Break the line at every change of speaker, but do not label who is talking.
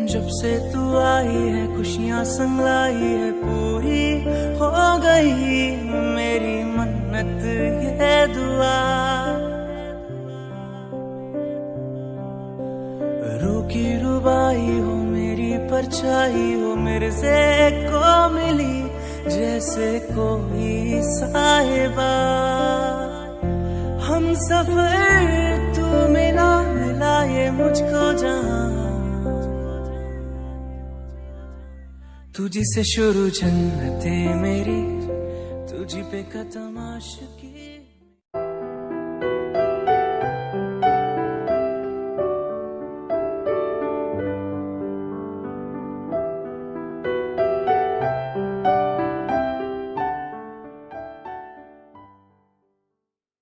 जब से तू आई है खुशियां संग लाई है, पूरी हो गई मेरी मन्नत ये दुआ। रूकी रुबाई हो मेरी परछाई हो, मेरे से को मिली जैसे कोई साहिबा। हम सफर तू मिला मिला ये मुझको जहां, तुझी से शुरू जन्नतें मेरी, तुझी पे खत्म आशिकी।